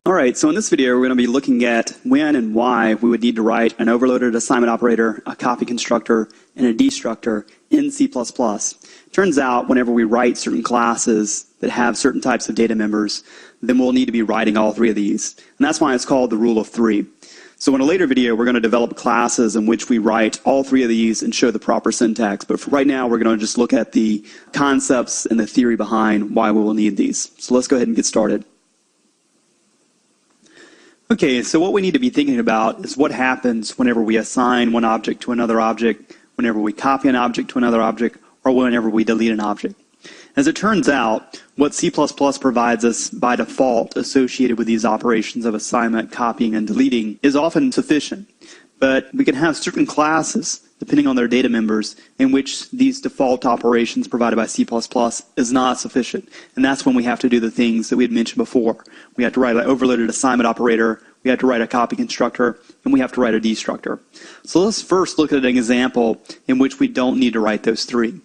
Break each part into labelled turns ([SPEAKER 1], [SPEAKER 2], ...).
[SPEAKER 1] All right, so in this video, we're going to be looking at when and why we would need to write an overloaded assignment operator, a copy constructor, and a destructor in C++. Turns out whenever we write certain classes that have certain types of data members, then we'll need to be writing all three of these. And that's why it's called the rule of three. So in a later video, we're going to develop classes in which we write all three of these and show the proper syntax. But for right now, we're going to just look at the concepts and the theory behind why we will need these. So let's go ahead and get started. Okay, so what we need to be thinking about is what happens whenever we assign one object to another object, whenever we copy an object to another object, or whenever we delete an object. As it turns out, what C++ provides us by default associated with these operations of assignment, copying, and deleting is often sufficient. But we can have certain classes, depending on their data members, in which these default operations provided by C++ is not sufficient. And that's when we have to do the things that we had mentioned before. We have to write an overloaded assignment operator, we have to write a copy constructor, and we have to write a destructor. So let's first look at an example in which we don't need to write those three.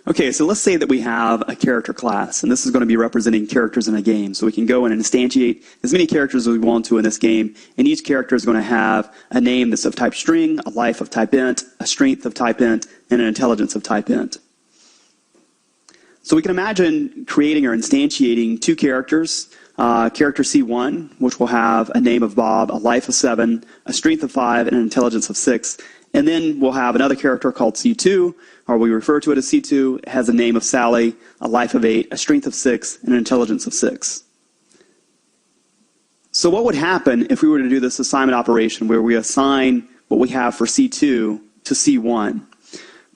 [SPEAKER 1] Okay, so let's say that we have a character class, and this is going to be representing characters in a game. So we can go in and instantiate as many characters as we want to in this game, and each character is going to have a name that's of type string, a life of type int, a strength of type int, and an intelligence of type int. So we can imagine creating or instantiating two characters, character C1, which will have a name of Bob, a life of 7, a strength of 5, and an intelligence of 6. And then we'll have another character called C2, or we refer to it as C2. It has a name of Sally, a life of 8, a strength of 6, and an intelligence of 6. So what would happen if we were to do this assignment operation where we assign what we have for C2 to C1?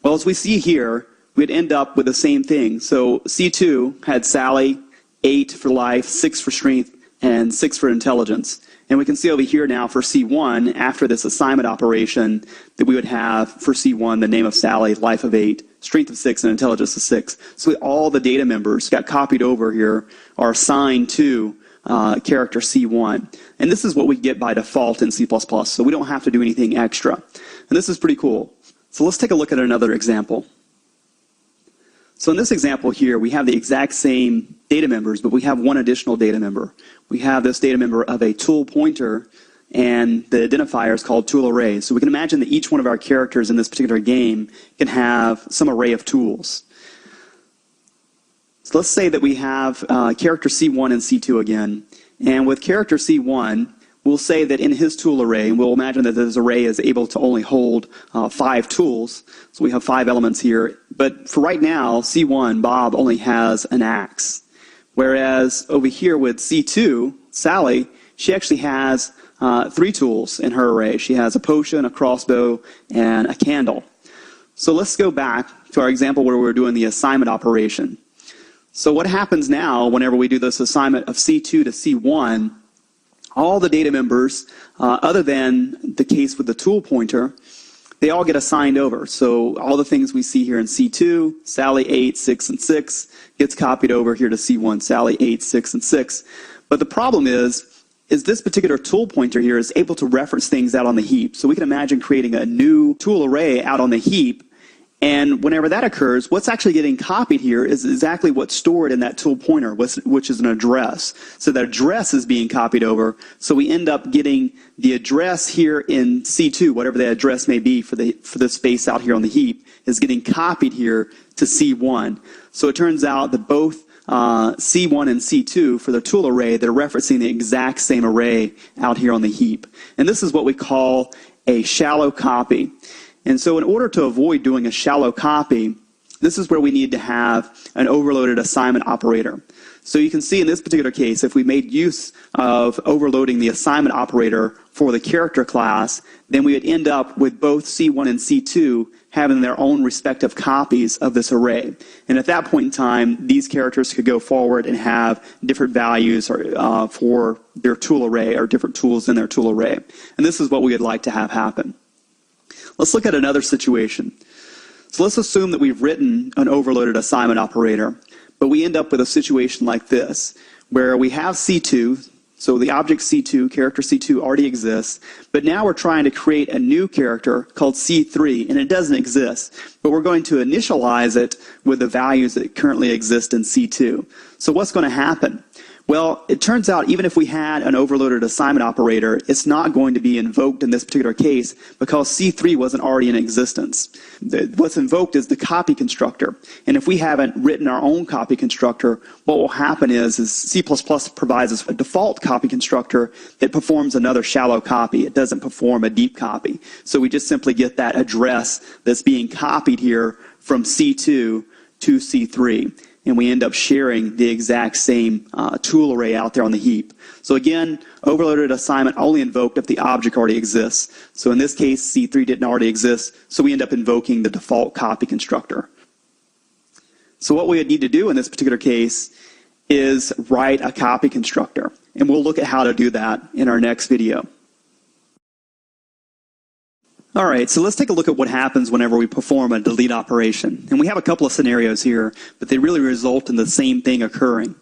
[SPEAKER 1] Well, as we see here, we'd end up with the same thing. So C2 had Sally, 8 for life, 6 for strength, and 6 for intelligence. And we can see over here now for C1, after this assignment operation, that we would have for C1 the name of Sally, life of 8, strength of 6, and intelligence of 6. So all the data members got copied over here are assigned to character C1. And this is what we get by default in C++, so we don't have to do anything extra. And this is pretty cool. So let's take a look at another example. So in this example here, we have the exact same data members, but we have one additional data member. We have this data member of a tool pointer, and the identifier is called tool array. So we can imagine that each one of our characters in this particular game can have some array of tools. So let's say that we have character C1 and C2 again. And with character C1, we'll say that in his tool array, we'll imagine that this array is able to only hold 5 tools. So we have 5 elements here. But for right now, C1, Bob, only has an axe. Whereas over here with C2, Sally, she actually has 3 tools in her array. She has a potion, a crossbow, and a candle. So let's go back to our example where we're doing the assignment operation. So what happens now whenever we do this assignment of C2 to C1, all the data members, other than the case with the tool pointer, they all get assigned over. So all the things we see here in C2, Sally 8, 6, and 6, gets copied over here to C1, Sally 8, 6, and 6. But the problem is this particular tool pointer here is able to reference things out on the heap. So we can imagine creating a new tool array out on the heap. And whenever that occurs, what's actually getting copied here is exactly what's stored in that tool pointer, which is an address. So that address is being copied over. So we end up getting the address here in C2, whatever the address may be for the space out here on the heap, is getting copied here to C1. So it turns out that both C1 and C2 for the tool array, they're referencing the exact same array out here on the heap. And this is what we call a shallow copy. And so in order to avoid doing a shallow copy, this is where we need to have an overloaded assignment operator. So you can see in this particular case, if we made use of overloading the assignment operator for the character class, then we would end up with both C1 and C2 having their own respective copies of this array. And at that point in time, these characters could go forward and have different values for their tool array or different tools in their tool array. And this is what we would like to have happen. Let's look at another situation. So let's assume that we've written an overloaded assignment operator, but we end up with a situation like this, where we have C2, so the object C2, character C2 already exists, but now we're trying to create a new character called C3, and it doesn't exist, but we're going to initialize it with the values that currently exist in C2. So what's going to happen? Well, it turns out even if we had an overloaded assignment operator, it's not going to be invoked in this particular case because C3 wasn't already in existence. What's invoked is the copy constructor. And if we haven't written our own copy constructor, what will happen is C++ provides us a default copy constructor that performs another shallow copy. It doesn't perform a deep copy. So we just simply get that address that's being copied here from C2 to C3. And we end up sharing the exact same tool array out there on the heap. So again, overloaded assignment only invoked if the object already exists. So in this case, C3 didn't already exist, so we end up invoking the default copy constructor. So what we would need to do in this particular case is write a copy constructor. And we'll look at how to do that in our next video. All right, so let's take a look at what happens whenever we perform a delete operation. And we have a couple of scenarios here, but they really result in the same thing occurring.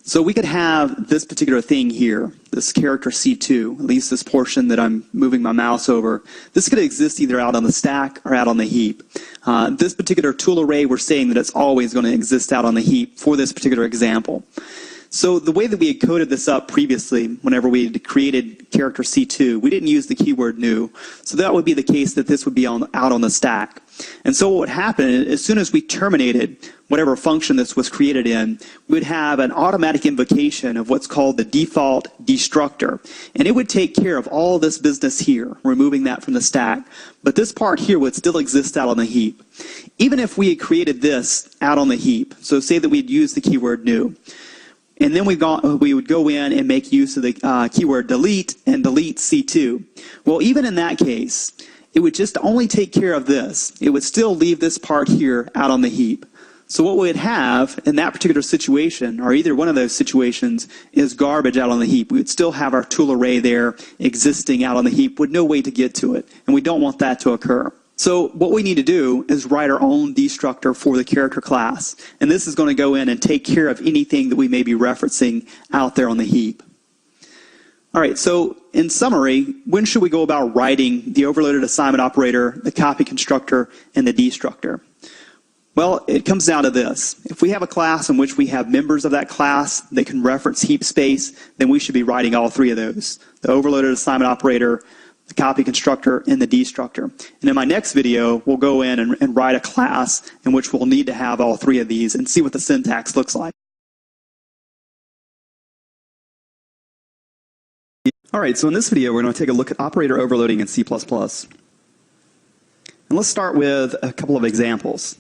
[SPEAKER 1] So we could have this particular thing here, this character C2, at least this portion that I'm moving my mouse over. This could exist either out on the stack or out on the heap. This particular tool array, we're saying that it's always going to exist out on the heap for this particular example. So the way that we had coded this up previously, whenever we had created character C2, we didn't use the keyword new. So that would be the case that this would be out on the stack. And so what would happen, as soon as we terminated whatever function this was created in, we would have an automatic invocation of what's called the default destructor. And it would take care of all this business here, removing that from the stack. But this part here would still exist out on the heap. Even if we had created this out on the heap, so say that we'd used the keyword new, and then we would go in and make use of the keyword delete and delete C2. Well, even in that case, it would just only take care of this. It would still leave this part here out on the heap. So what we'd have in that particular situation, or either one of those situations, is garbage out on the heap. We would still have our tool array there existing out on the heap with no way to get to it. And we don't want that to occur. So what we need to do is write our own destructor for the character class. And this is going to go in and take care of anything that we may be referencing out there on the heap. All right, so in summary, when should we go about writing the overloaded assignment operator, the copy constructor, and the destructor? Well, it comes down to this. If we have a class in which we have members of that class that can reference heap space, then we should be writing all three of those. The overloaded assignment operator, the copy constructor, and the destructor. And in my next video, we'll go in and write a class in which we'll need to have all three of these and see what the syntax looks like. All right, so in this video, we're going to take a look at operator overloading in C++. And let's start with a couple of examples.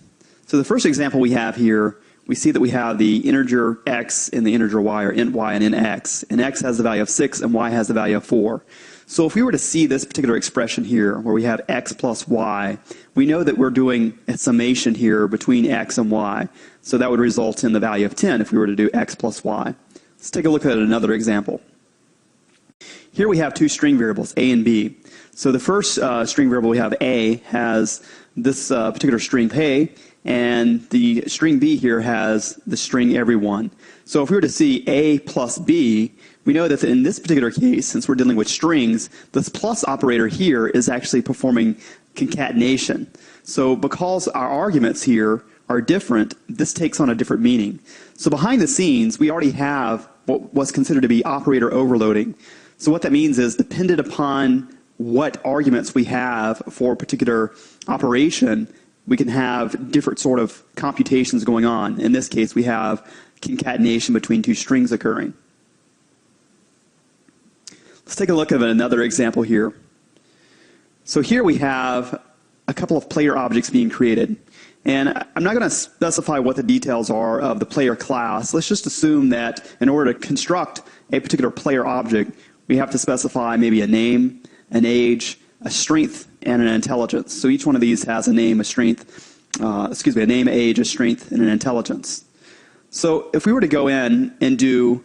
[SPEAKER 1] So the first example we have here, we see that we have the integer x and the integer y, or int y and int x. And x has the value of 6 and y has the value of 4. So if we were to see this particular expression here, where we have x plus y, we know that we're doing a summation here between x and y. So that would result in the value of 10 if we were to do x plus y. Let's take a look at another example. Here we have two string variables, a and b. So the first string variable we have, a, has this particular string pay, and the string b here has the string everyone. So if we were to see a plus b, we know that in this particular case, since we're dealing with strings, this plus operator here is actually performing concatenation. So because our arguments here are different, this takes on a different meaning. So behind the scenes, we already have what's considered to be operator overloading. So what that means is, dependent upon what arguments we have for a particular operation, we can have different sort of computations going on. In this case, we have concatenation between two strings occurring. Let's take a look at another example here. So here we have a couple of player objects being created. And I'm not going to specify what the details are of the player class. Let's just assume that in order to construct a particular player object, we have to specify maybe a name, an age, a strength, and an intelligence. So each one of these has a name, a strength, a name, age, a strength, and an intelligence. So if we were to go in and do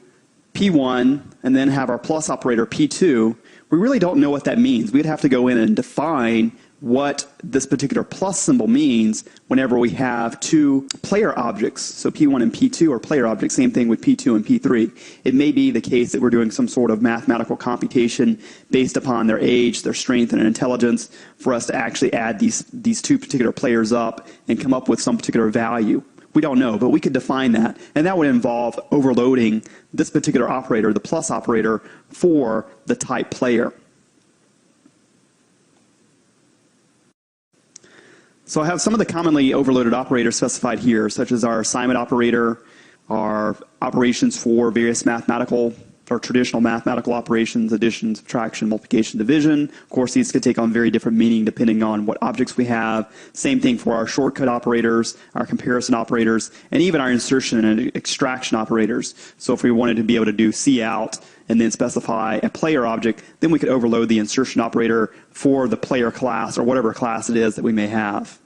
[SPEAKER 1] P1 and then have our plus operator P2, we really don't know what that means. We'd have to go in and define what this particular plus symbol means whenever we have two player objects. So P1 and P2 are player objects, same thing with P2 and P3. It may be the case that we're doing some sort of mathematical computation based upon their age, their strength, and intelligence for us to actually add these two particular players up and come up with some particular value, We don't know, but we could define that. And that would involve overloading this particular operator, the plus operator, for the type player. So I have some of the commonly overloaded operators specified here, such as our assignment operator, our operations for various mathematical or traditional mathematical operations, addition, subtraction, multiplication, division. Of course, these could take on very different meaning depending on what objects we have. Same thing for our shortcut operators, our comparison operators, and even our insertion and extraction operators. So if we wanted to be able to do cout and then specify a player object, then we could overload the insertion operator for the player class or whatever class it is that we may have.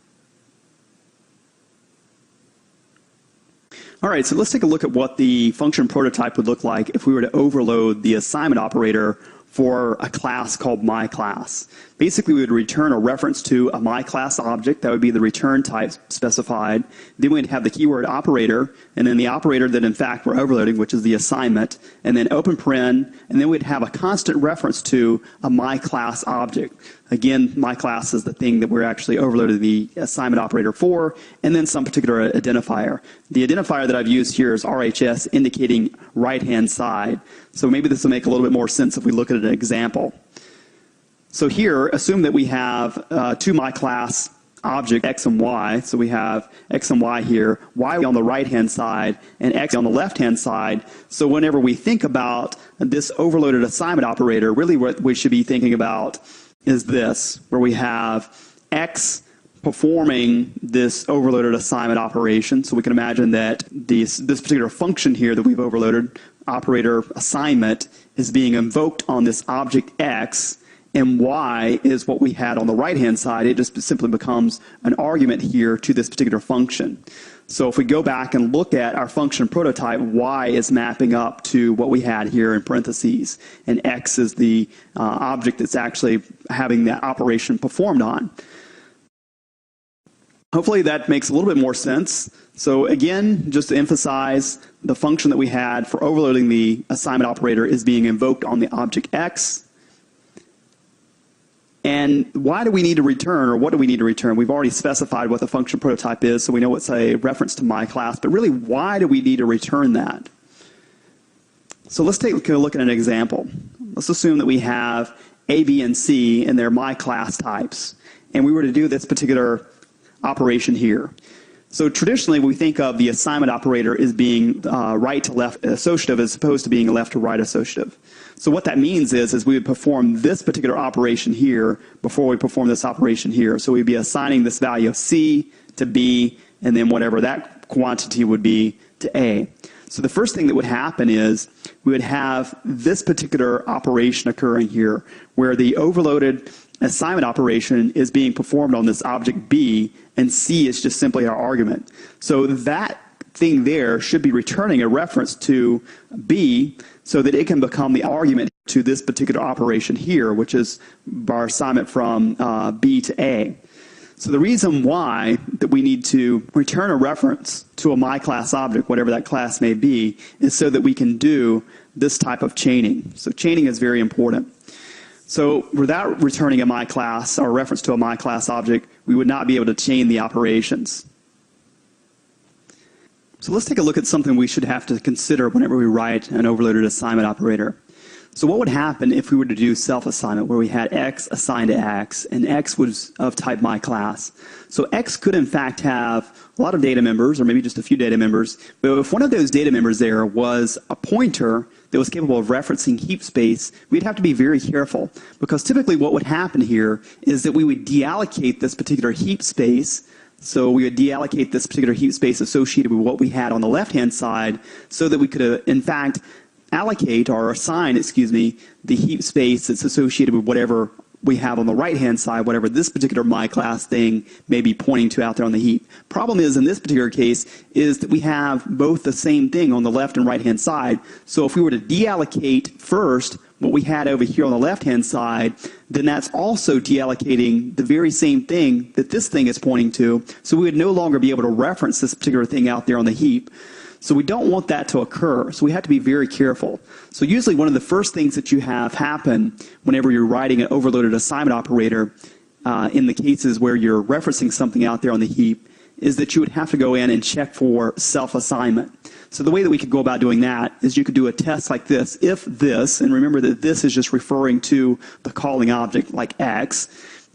[SPEAKER 1] All right, so let's take a look at what the function prototype would look like if we were to overload the assignment operator for a class called myClass. Basically, we would return a reference to a myClass object. That would be the return type specified. Then we'd have the keyword operator, and then the operator that in fact we're overloading, which is the assignment, and then open paren, and then we'd have a constant reference to a myClass object. Again, myClass is the thing that we're actually overloading the assignment operator for, and then some particular identifier. The identifier that I've used here is RHS, indicating right-hand side. So maybe this will make a little bit more sense if we look at an example. So here, assume that we have two myClass object x and y. So we have x and y here, y on the right-hand side, and x on the left-hand side. So whenever we think about this overloaded assignment operator, really what we should be thinking about is this, where we have x performing this overloaded assignment operation. So we can imagine that this particular function here that we've overloaded, operator assignment, is being invoked on this object x, and y is what we had on the right-hand side. It just simply becomes an argument here to this particular function. So if we go back and look at our function prototype, y is mapping up to what we had here in parentheses, and x is the object that's actually having that operation performed on. Hopefully that makes a little bit more sense. So again, just to emphasize, the function that we had for overloading the assignment operator is being invoked on the object x. And why do we need to return, or what do we need to return? We've already specified what the function prototype is, so we know it's a reference to myClass, but really, why do we need to return that? So let's take a look at an example. Let's assume that we have A, B, and C, and they're myClass types, and we were to do this particular operation here. So traditionally, we think of the assignment operator as being right to left associative as opposed to being left to right associative. So what that means is we would perform this particular operation here before we perform this operation here. So we'd be assigning this value of C to B, and then whatever that quantity would be to A. So the first thing that would happen is we would have this particular operation occurring here, where the overloaded assignment operation is being performed on this object B, and C is just simply our argument. So that thing there should be returning a reference to B so that it can become the argument to this particular operation here, which is our assignment from B to A. So the reason why that we need to return a reference to a myClass object, whatever that class may be, is so that we can do this type of chaining. So chaining is very important. So without returning a myClass or a reference to a myClass object, we would not be able to chain the operations. So let's take a look at something we should have to consider whenever we write an overloaded assignment operator. So what would happen if we were to do self-assignment, where we had x assigned to x, and x was of type myClass? So x could in fact have a lot of data members, or maybe just a few data members, but if one of those data members there was a pointer that was capable of referencing heap space, we'd have to be very careful, because typically what would happen here is that we would deallocate this particular heap space. So we would deallocate this particular heap space associated with what we had on the left-hand side, so that we could, in fact, allocate or assign, the heap space that's associated with whatever we have on the right-hand side, whatever this particular myClass thing may be pointing to out there on the heap. Problem is, in this particular case, is that we have both the same thing on the left and right-hand side. So if we were to deallocate first what we had over here on the left-hand side, then that's also deallocating the very same thing that this thing is pointing to. So we would no longer be able to reference this particular thing out there on the heap. So we don't want that to occur. So we have to be very careful. So usually one of the first things that you have happen whenever you're writing an overloaded assignment operator, in the cases where you're referencing something out there on the heap, is that you would have to go in and check for self-assignment. So the way that we could go about doing that is you could do a test like this. If this, and remember that this is just referring to the calling object like X,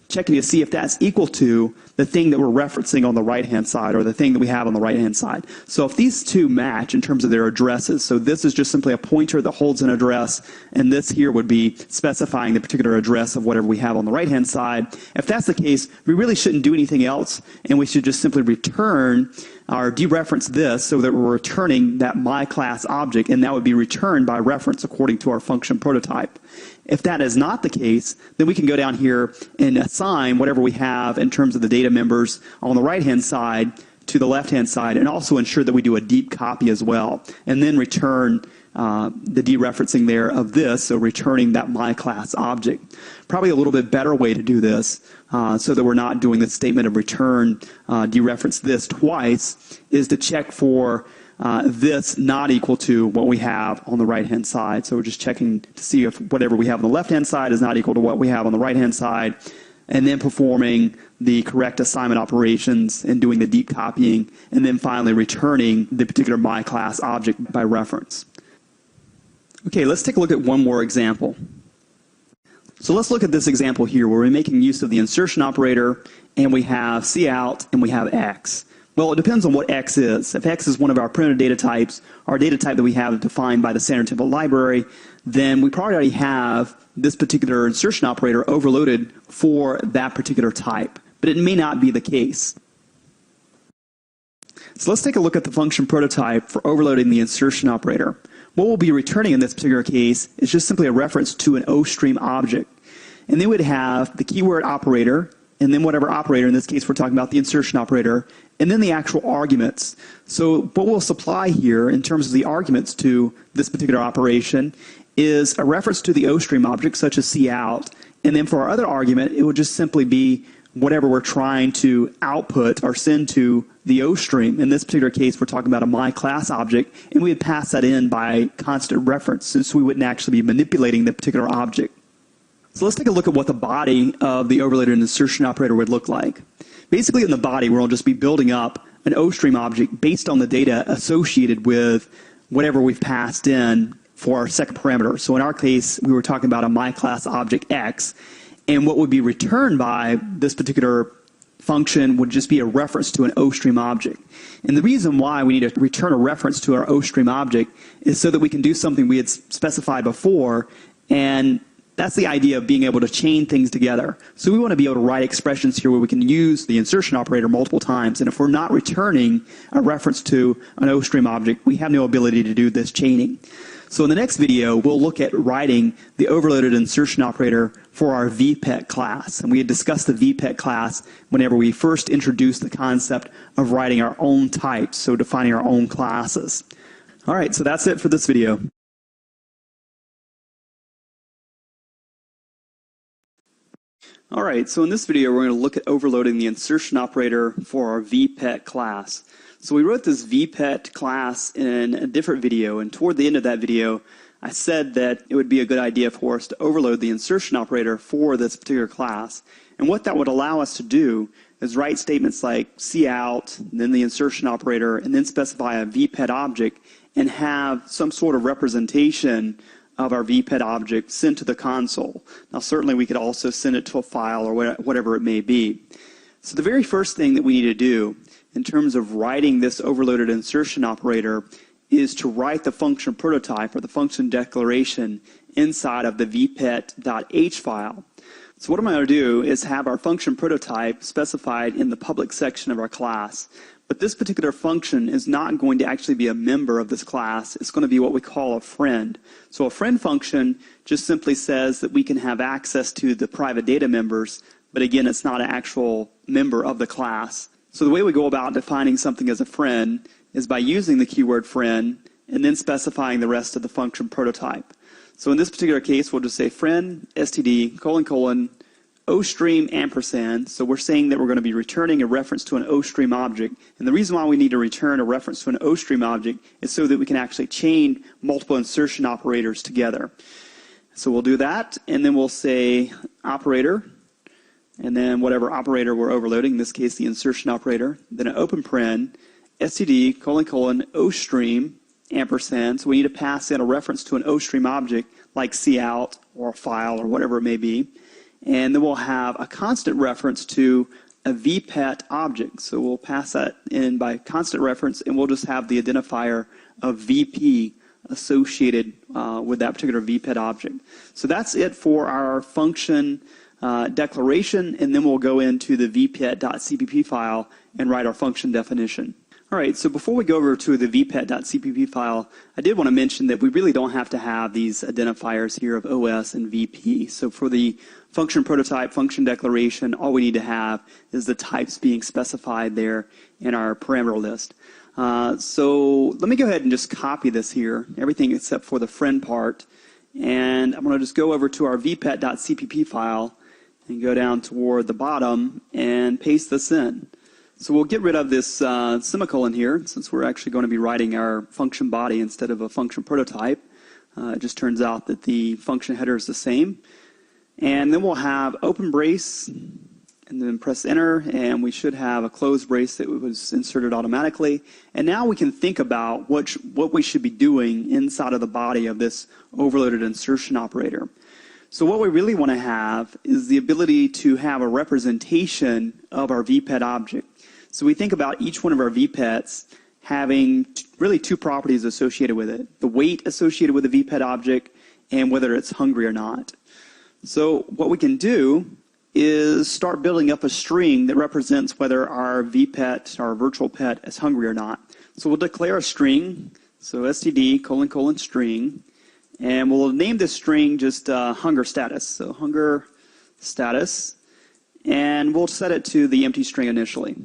[SPEAKER 1] checking to see if that's equal to the thing that we're referencing on the right-hand side or the thing that we have on the right-hand side. So if these two match in terms of their addresses, so this is just simply a pointer that holds an address, and this here would be specifying the particular address of whatever we have on the right-hand side. If that's the case, we really shouldn't do anything else, and we should just simply return or dereference this so that we're returning that myClass object, and that would be returned by reference according to our function prototype. If that is not the case, then we can go down here and assign whatever we have in terms of the data members on the right-hand side to the left-hand side, and also ensure that we do a deep copy as well, and then return the dereferencing there of this, so returning that myClass object. Probably a little bit better way to do this, so that we're not doing the statement of return, dereference this twice, is to check for this not equal to what we have on the right-hand side. So we're just checking to see if whatever we have on the left-hand side is not equal to what we have on the right-hand side, and then performing the correct assignment operations and doing the deep copying, and then finally returning the particular myClass object by reference. Okay, let's take a look at one more example. So let's look at this example here where we're making use of the insertion operator, and we have cout and we have x. Well, it depends on what x is. If x is one of our primitive data types, our data type that we have defined by the standard template library, then we probably already have this particular insertion operator overloaded for that particular type. But it may not be the case. So let's take a look at the function prototype for overloading the insertion operator. What we'll be returning in this particular case is just simply a reference to an OStream object. And then we'd have the keyword operator, and then whatever operator, in this case we're talking about the insertion operator, and then the actual arguments. So what we'll supply here in terms of the arguments to this particular operation is a reference to the OStream object, such as cout, and then for our other argument, it would just simply be whatever we're trying to output or send to the OStream. In this particular case, we're talking about a myClass object, and we would pass that in by constant reference, since we wouldn't actually be manipulating the particular object. So let's take a look at what the body of the overloaded insertion operator would look like. Basically, in the body, we'll just be building up an OStream object based on the data associated with whatever we've passed in for our second parameter. So in our case, we were talking about a myClass object x, and what would be returned by this particular function would just be a reference to an OStream object. And the reason why we need to return a reference to our OStream object is so that we can do something we had specified before, and that's the idea of being able to chain things together. So we want to be able to write expressions here where we can use the insertion operator multiple times, and if we're not returning a reference to an OStream object, we have no ability to do this chaining. So in the next video, we'll look at writing the overloaded insertion operator for our VPET class. And we had discussed the VPET class whenever we first introduced the concept of writing our own types, so defining our own classes. All right, so that's it for this video. All right, so in this video, we're going to look at overloading the insertion operator for our VPET class. So we wrote this VPET class in a different video, and toward the end of that video, I said that it would be a good idea for us to overload the insertion operator for this particular class. And what that would allow us to do is write statements like cout, then the insertion operator, and then specify a VPET object, and have some sort of representation of our VPET object sent to the console. Now certainly we could also send it to a file or whatever it may be. So the very first thing that we need to do in terms of writing this overloaded insertion operator is to write the function prototype or the function declaration inside of the vpet.h file. So what I'm going to do is have our function prototype specified in the public section of our class. But this particular function is not going to actually be a member of this class. It's going to be what we call a friend. So a friend function just simply says that we can have access to the private data members, but again, it's not an actual member of the class. So the way we go about defining something as a friend is by using the keyword friend and then specifying the rest of the function prototype. So in this particular case, we'll just say friend std : OStream ampersand. So we're saying that we're going to be returning a reference to an OStream object. And the reason why we need to return a reference to an OStream object is so that we can actually chain multiple insertion operators together. So we'll do that, and then we'll say operator, and then whatever operator we're overloading, in this case the insertion operator, then an open paren, std, : ostream, ampersand. So we need to pass in a reference to an ostream object like cout or a file or whatever it may be. And then we'll have a constant reference to a vpet object. So we'll pass that in by constant reference, and we'll just have the identifier of vp associated with that particular vpet object. So that's it for our function declaration, and then we'll go into the vpet.cpp file and write our function definition. All right, so before we go over to the vpet.cpp file, I did want to mention that we really don't have to have these identifiers here of OS and VP. So for the function prototype, function declaration, all we need to have is the types being specified there in our parameter list. So let me go ahead and just copy this here, everything except for the friend part. And I'm going to just go over to our vpet.cpp file and go down toward the bottom and paste this in. So we'll get rid of this semicolon here, since we're actually going to be writing our function body instead of a function prototype. It just turns out that the function header is the same. And then we'll have open brace, and then press enter, and we should have a closed brace that was inserted automatically. And now we can think about what we should be doing inside of the body of this overloaded insertion operator. So what we really want to have is the ability to have a representation of our vpet object. So we think about each one of our vpets having really two properties associated with it: the weight associated with the vpet object and whether it's hungry or not. So what we can do is start building up a string that represents whether our vpet, our virtual pet, is hungry or not. So we'll declare a string, so std : string, and we'll name this string just hunger status. So hunger status, and we'll set it to the empty string initially.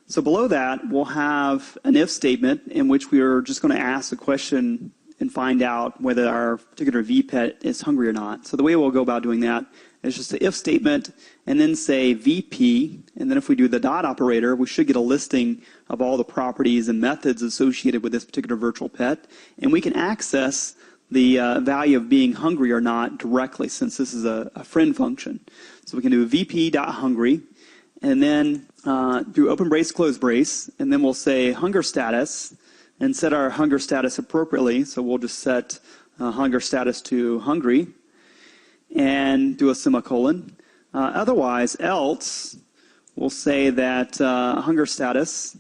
[SPEAKER 1] So below that, we'll have an if statement in which we are just going to ask the question and find out whether our particular vpet is hungry or not. So the way we'll go about doing that is just the if statement and then say vp, and then if we do the dot operator, we should get a listing of all the properties and methods associated with this particular virtual pet, and we can access the value of being hungry or not directly, since this is a friend function. So we can do vp.hungry, and then do open brace, close brace, and then we'll say hunger status, and set our hunger status appropriately. So we'll just set hunger status to hungry and do a semicolon. Otherwise, else, we'll say that hunger status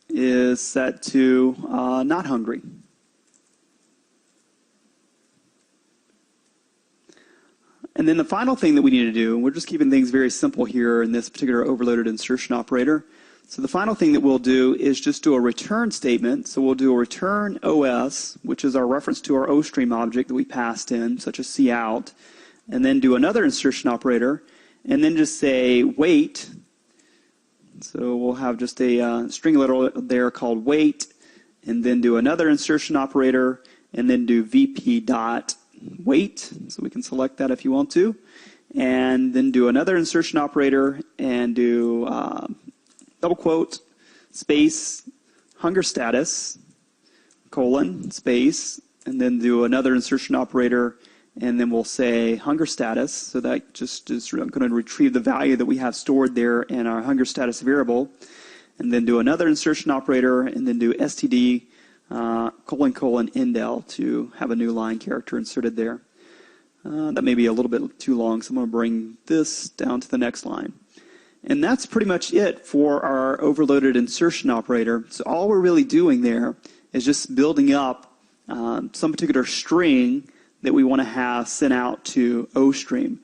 [SPEAKER 1] is set to not hungry. And then the final thing that we need to do, and we're just keeping things very simple here in this particular overloaded insertion operator. So the final thing that we'll do is just do a return statement. So we'll do a return OS, which is our reference to our OStream object that we passed in, such as cout, and then do another insertion operator, and then just say wait. So we'll have just a string literal there called wait, and then do another insertion operator, and then do vp dot wait. So we can select that if you want to, and then do another insertion operator and do double quote, space, hunger status, colon, space, and then do another insertion operator, and then we'll say hunger status. So that just is going to retrieve the value that we have stored there in our hunger status variable, and then do another insertion operator, and then do std : indel to have a new line character inserted there. That may be a little bit too long, so I'm going to bring this down to the next line. And that's pretty much it for our overloaded insertion operator. So all we're really doing there is just building up some particular string that we want to have sent out to OStream.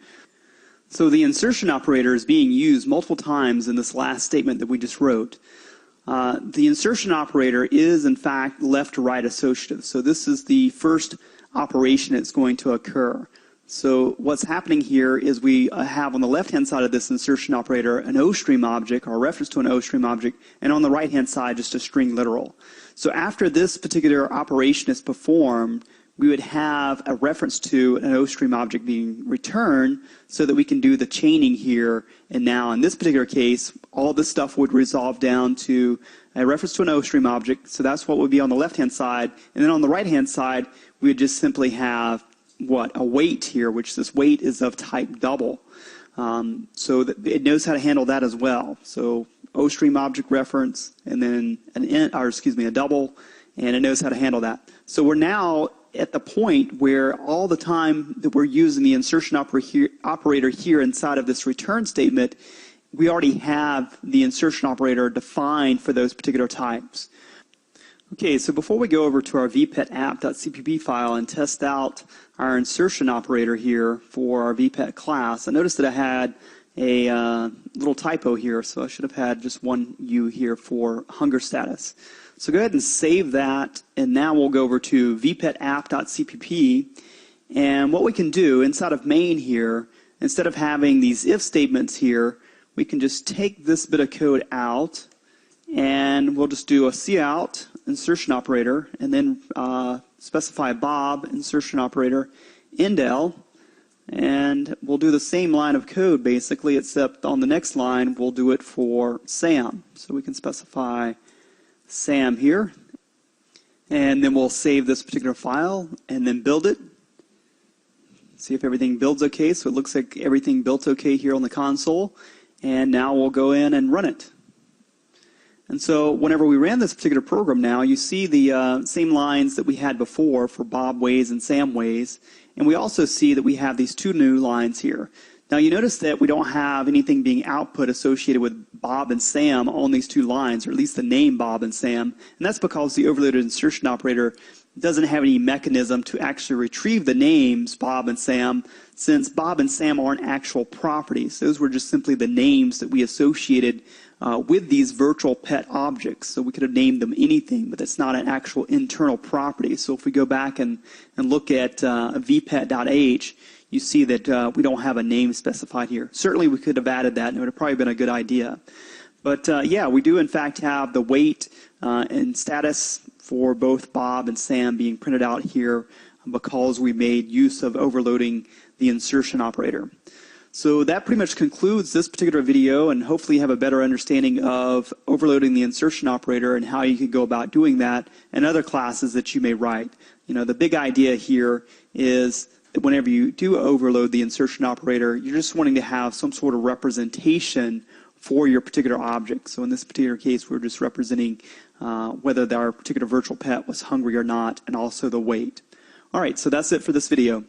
[SPEAKER 1] So the insertion operator is being used multiple times in this last statement that we just wrote. The insertion operator is, in fact, left to right associative. So this is the first operation that's going to occur. So what's happening here is we have on the left-hand side of this insertion operator an OStream object, or a reference to an OStream object, and on the right-hand side just a string literal. So after this particular operation is performed, we would have a reference to an OStream object being returned so that we can do the chaining here. And now in this particular case, all this stuff would resolve down to a reference to an OStream object. So that's what would be on the left-hand side. And then on the right-hand side, we would just simply have a weight here, which this weight is of type double. So that it knows how to handle that as well. So OStream object reference, and then a double, and it knows how to handle that. So we're now at the point where all the time that we're using the insertion operator here inside of this return statement, we already have the insertion operator defined for those particular types. Okay, so before we go over to our vpet app.cpp file and test out our insertion operator here for our vpet class, I noticed that I had a little typo here, so I should have had just one U here for hunger status. So go ahead and save that, and now we'll go over to vpet app.cpp, and what we can do inside of main here, instead of having these if statements here, we can just take this bit of code out, and we'll just do a cout insertion operator, and then specify Bob insertion operator, indel, and we'll do the same line of code basically, except on the next line we'll do it for Sam. So we can specify Sam here, and then we'll save this particular file and then build it. See if everything builds okay. So it looks like everything built okay here on the console, and now we'll go in and run it. And so whenever we ran this particular program now, you see the same lines that we had before for Bob Ways and Sam Ways, and we also see that we have these two new lines here. Now you notice that we don't have anything being output associated with Bob and Sam on these two lines, or at least the name Bob and Sam, and that's because the overloaded insertion operator doesn't have any mechanism to actually retrieve the names Bob and Sam, since Bob and Sam aren't actual properties. Those were just simply the names that we associated with these virtual pet objects. So we could have named them anything, but it's not an actual internal property. So if we go back and look at vpet.h, you see that we don't have a name specified here. Certainly we could have added that, and it would have probably been a good idea. But yeah, we do in fact have the weight and status for both Bob and Sam being printed out here because we made use of overloading the insertion operator. So that pretty much concludes this particular video, and hopefully you have a better understanding of overloading the insertion operator and how you can go about doing that and other classes that you may write. You know, the big idea here is that whenever you do overload the insertion operator, you're just wanting to have some sort of representation for your particular object. So in this particular case, we're just representing whether our particular virtual pet was hungry or not, and also the weight. All right, so that's it for this video.